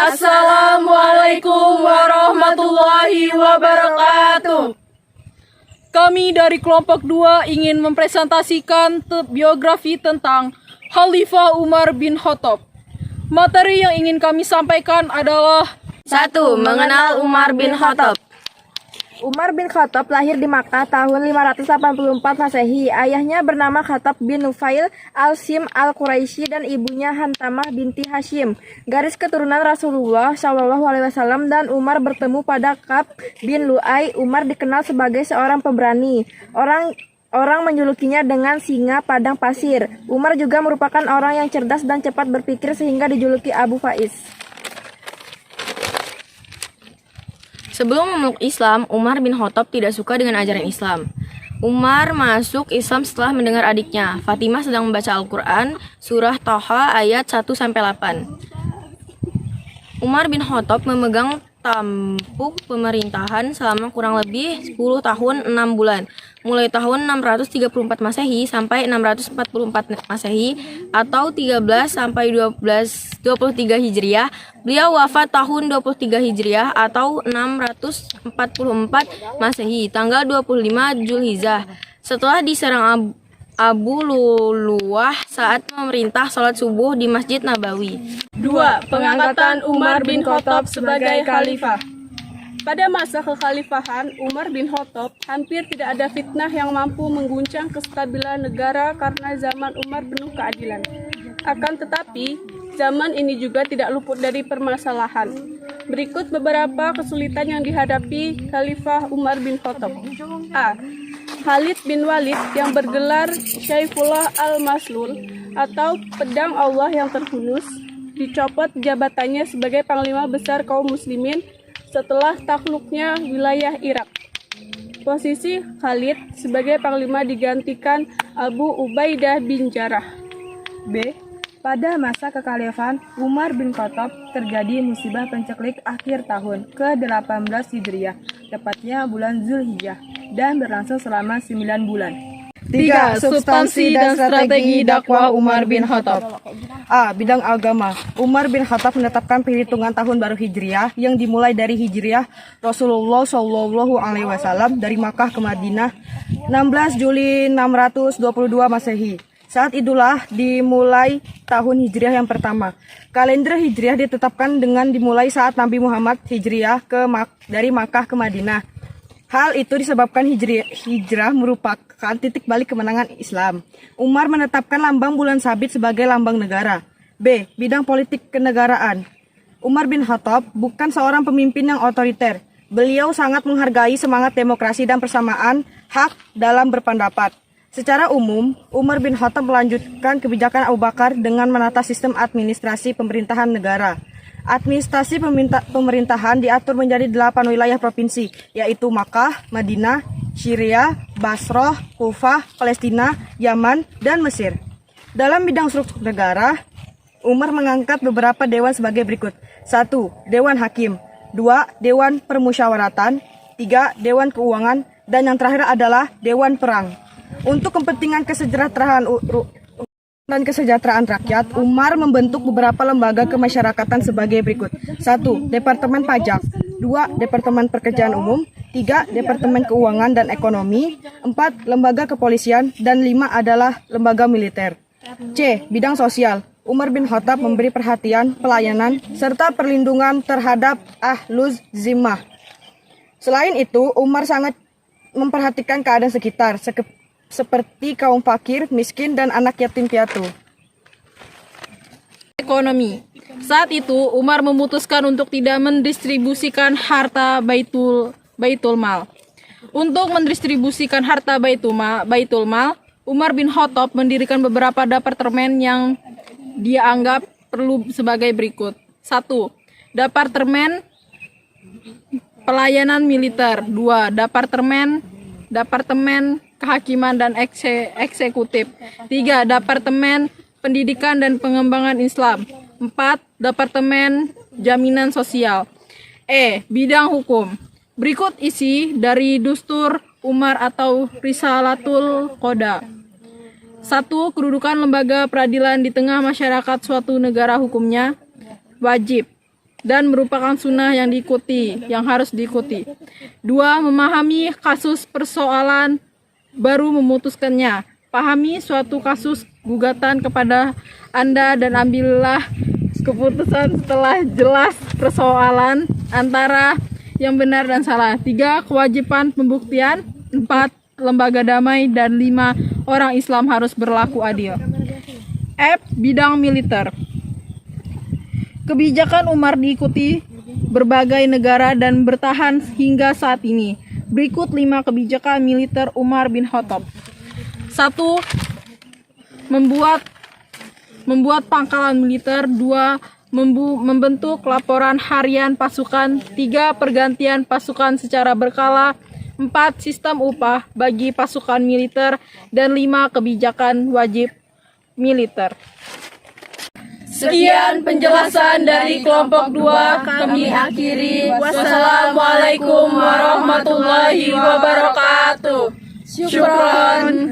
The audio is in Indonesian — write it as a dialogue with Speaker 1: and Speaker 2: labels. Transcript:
Speaker 1: Assalamualaikum warahmatullahi wabarakatuh. Kami dari kelompok 2 ingin mempresentasikan biografi tentang Khalifah Umar bin Khattab. Materi yang ingin kami sampaikan adalah
Speaker 2: 1. Mengenal Umar bin Khattab.
Speaker 3: Umar bin Khattab lahir di Makkah tahun 584 Masehi. Ayahnya bernama Khattab bin Nufail al-Sim al-Quraisy dan ibunya Hantamah binti Hashim. Garis keturunan Rasulullah SAW dan Umar bertemu pada Ka'b bin Lu'ay. Umar dikenal sebagai seorang pemberani. Orang menjulukinya dengan singa padang pasir. Umar juga merupakan orang yang cerdas dan cepat berpikir sehingga dijuluki Abu Faiz.
Speaker 2: Sebelum memeluk Islam, Umar bin Khattab tidak suka dengan ajaran Islam. Umar masuk Islam setelah mendengar adiknya, Fatimah, sedang membaca Al-Quran, surah Thaha ayat 1-8. Umar bin Khattab memegang tampuk pemerintahan selama kurang lebih 10 tahun 6 bulan, mulai tahun 634 Masehi sampai 644 Masehi atau 13 sampai 23 Hijriah. Beliau wafat tahun 23 Hijriah atau 644 Masehi, tanggal 25 Zulhijjah, setelah diserang Abu Luluah saat memerintah salat subuh di Masjid Nabawi.
Speaker 1: 2. Pengangkatan Umar bin Khattab sebagai khalifah. Pada masa kekhalifahan Umar bin Khattab, hampir tidak ada fitnah yang mampu mengguncang kestabilan negara karena zaman Umar penuh keadilan. Akan tetapi, zaman ini juga tidak luput dari permasalahan. Berikut beberapa kesulitan yang dihadapi Khalifah Umar bin Khattab. A. Khalid bin Walid yang bergelar Syaifullah al-Maslul atau Pedang Allah yang terhunus, dicopot jabatannya sebagai Panglima Besar kaum muslimin setelah takluknya wilayah Irak. Posisi Khalid sebagai Panglima digantikan Abu Ubaidah bin Jarrah.
Speaker 3: B. Pada masa kekhalifahan Umar bin Khattab terjadi musibah penceklik akhir tahun ke-18 Hijriah, tepatnya bulan Zulhijjah, dan berlangsung selama 9 bulan.
Speaker 1: 3. Substansi dan strategi dakwah Umar bin Khattab.
Speaker 4: A. Bidang agama. Umar bin Khattab menetapkan perhitungan tahun baru Hijriah yang dimulai dari Hijriah Rasulullah SAW dari Makkah ke Madinah 16 Juli 622 Masehi. Saat itulah dimulai tahun Hijriah yang pertama. Kalender Hijriah ditetapkan dengan dimulai saat Nabi Muhammad Hijriah dari Makkah ke Madinah. Hal itu disebabkan hijrah merupakan titik balik kemenangan Islam. Umar menetapkan lambang bulan sabit sebagai lambang negara. B. Bidang politik kenegaraan. Umar bin Khattab bukan seorang pemimpin yang otoriter. Beliau sangat menghargai semangat demokrasi dan persamaan hak dalam berpendapat. Secara umum, Umar bin Khattab melanjutkan kebijakan Abu Bakar dengan menata sistem administrasi pemerintahan negara. Administrasi pemerintahan diatur menjadi 8 wilayah provinsi, yaitu Makkah, Madinah, Syria, Basrah, Kufah, Palestina, Yaman, dan Mesir. Dalam bidang struktur negara, Umar mengangkat beberapa dewan sebagai berikut. 1. Dewan Hakim. 2. Dewan Permusyawaratan. 3. Dewan Keuangan. Dan yang terakhir adalah Dewan Perang. Untuk kepentingan kesejahteraan rakyat, Umar membentuk beberapa lembaga kemasyarakatan sebagai berikut. 1. Departemen Pajak. 2. Departemen Pekerjaan Umum. 3. Departemen Keuangan dan Ekonomi. 4. Lembaga Kepolisian. Dan 5 adalah lembaga militer. C. Bidang sosial. Umar bin Khattab memberi perhatian, pelayanan, serta perlindungan terhadap ahluz zimmah. Selain itu, Umar sangat memperhatikan keadaan sekitar, seperti kaum fakir, miskin, dan anak yatim piatu.
Speaker 1: Ekonomi. Saat itu Umar memutuskan untuk tidak mendistribusikan harta Baitul Mal. Untuk mendistribusikan harta Baitul Mal, Umar bin Khattab mendirikan beberapa departemen yang dia anggap perlu sebagai berikut. 1. Departemen Pelayanan Militer. 2. Departemen Kehakiman dan Eksekutif. 3. Departemen Pendidikan dan Pengembangan Islam. 4. Departemen Jaminan Sosial. E. Bidang Hukum. Berikut isi dari Dustur Umar atau Risalatul Qoda. 1. Kedudukan lembaga peradilan di tengah masyarakat suatu negara hukumnya wajib. dan merupakan sunnah yang harus diikuti. 2. Memahami kasus persoalan baru memutuskannya. Pahami suatu kasus gugatan kepada Anda dan ambillah keputusan setelah jelas persoalan antara yang benar dan salah. 3. Kewajiban pembuktian. 4. Lembaga damai. Dan 5. Orang Islam harus berlaku adil. F. Bidang militer. Kebijakan Umar diikuti berbagai negara dan bertahan hingga saat ini. Berikut 5 kebijakan militer Umar bin Khattab. 1. Membuat pangkalan militer. 2. Membentuk laporan harian pasukan. 3. Pergantian pasukan secara berkala. 4. Sistem upah bagi pasukan militer. Dan 5. Kebijakan wajib militer. Sekian penjelasan dari kelompok 2, kami akhiri. Wassalamualaikum warahmatullahi wabarakatuh. Syukron.